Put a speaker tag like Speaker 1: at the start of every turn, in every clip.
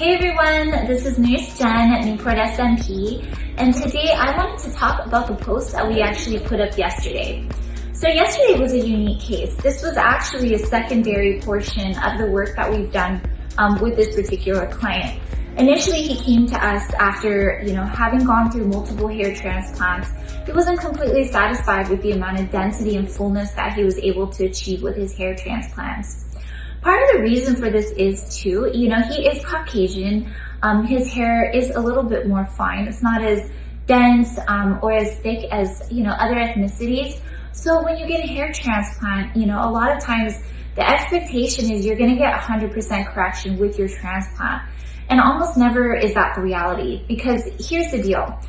Speaker 1: Hey everyone, this is Nurse Jenn at Newport SMP, and today I wanted to talk about the post that we actually put up yesterday. So yesterday was a unique case. This was actually a secondary portion of the work that we've done with this particular client. Initially, he came to us after, having gone through multiple hair transplants. He wasn't completely satisfied with the amount of density and fullness that he was able to achieve with his hair transplants. Part of the reason for this is too, he is Caucasian. His hair is a little bit more fine. It's not as dense or as thick as, other ethnicities. So when you get a hair transplant, a lot of times the expectation is you're going to get 100% correction with your transplant. And almost never is that the reality, because here's the deal.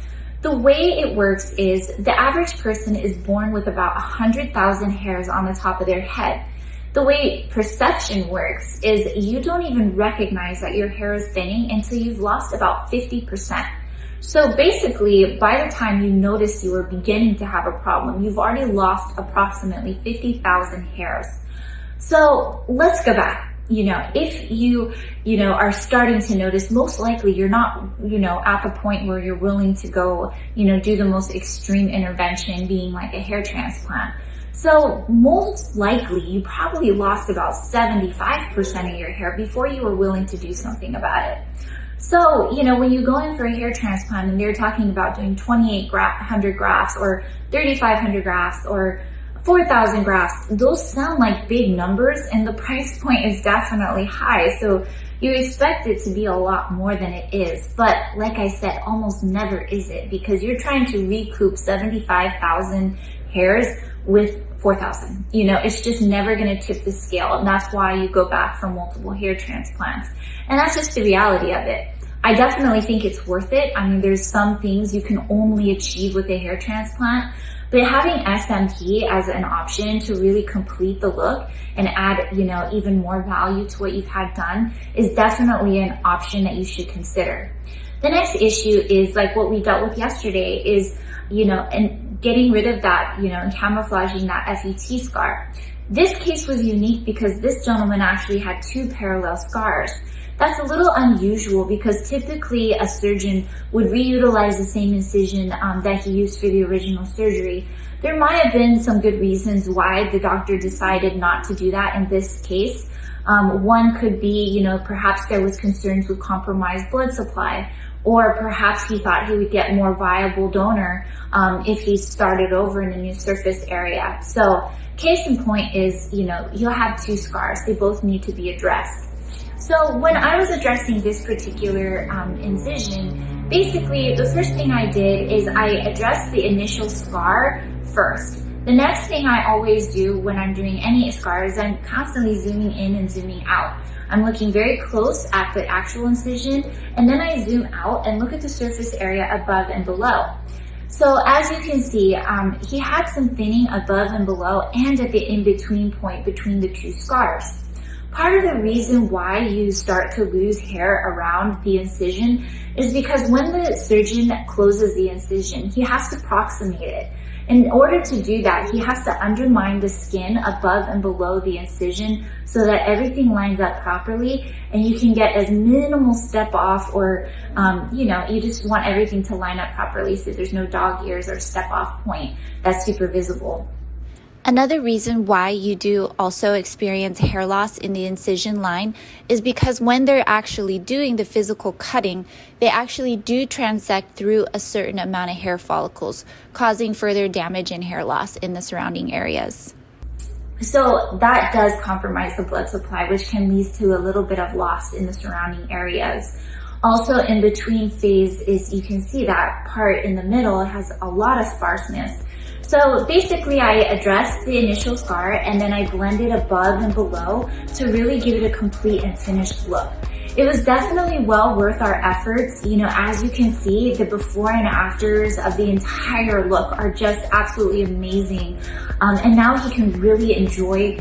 Speaker 1: The way it works is the average person is born with about 100,000 hairs on the top of their head. The way perception works is you don't even recognize that your hair is thinning until you've lost about 50%. So basically, by the time you notice you are beginning to have a problem, you've already lost approximately 50,000 hairs. So let's go back. If you are starting to notice, most likely you're not, at the point where you're willing to go, do the most extreme intervention, being like a hair transplant. So most likely you probably lost about 75% of your hair before you were willing to do something about it. So, when you go in for a hair transplant and they're talking about doing 2,800 grafts or 3,500 grafts or 4,000 grafts, those sound like big numbers and the price point is definitely high. So you expect it to be a lot more than it is. But like I said, almost never is it, because you're trying to recoup 75,000 hairs with 4,000. It's just never going to tip the scale. And that's why you go back for multiple hair transplants. And that's just the reality of it. I definitely think it's worth it. I mean, there's some things you can only achieve with a hair transplant. But having SMP as an option to really complete the look and add, even more value to what you've had done is definitely an option that you should consider. The next issue is like what we dealt with yesterday is, and getting rid of that, and camouflaging that FUT scar. This case was unique because this gentleman actually had two parallel scars. That's a little unusual because typically a surgeon would reutilize the same incision that he used for the original surgery. There might have been some good reasons why the doctor decided not to do that in this case. One could be, perhaps there was concerns with compromised blood supply, or perhaps he thought he would get more viable donor if he started over in a new surface area. So case in point is, you'll have two scars. They both need to be addressed. So when I was addressing this particular incision, basically the first thing I did is I addressed the initial scar first. The next thing I always do when I'm doing any scar is I'm constantly zooming in and zooming out. I'm looking very close at the actual incision, and then I zoom out and look at the surface area above and below. So as you can see, he had some thinning above and below and at the in-between point between the two scars. Part of the reason why you start to lose hair around the incision is because when the surgeon closes the incision, he has to proximate it. In order to do that, he has to undermine the skin above and below the incision so that everything lines up properly and you can get as minimal step off or, you just want everything to line up properly so there's no dog ears or step off point that's super visible.
Speaker 2: Another reason why you do also experience hair loss in the incision line is because when they're actually doing the physical cutting, they actually do transect through a certain amount of hair follicles, causing further damage and hair loss in the surrounding areas.
Speaker 1: So that does compromise the blood supply, which can lead to a little bit of loss in the surrounding areas. Also, in between phase is you can see that part in the middle has a lot of sparseness. So basically I addressed the initial scar and then I blended above and below to really give it a complete and finished look. It was definitely well worth our efforts. As you can see, the before and afters of the entire look are just absolutely amazing. And now he can really enjoy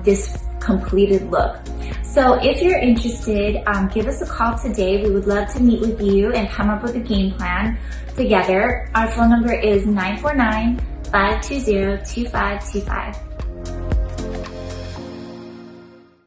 Speaker 1: this completed look. So if you're interested, give us a call today. We would love to meet with you and come up with a game plan together. Our phone number is 949-520-2525.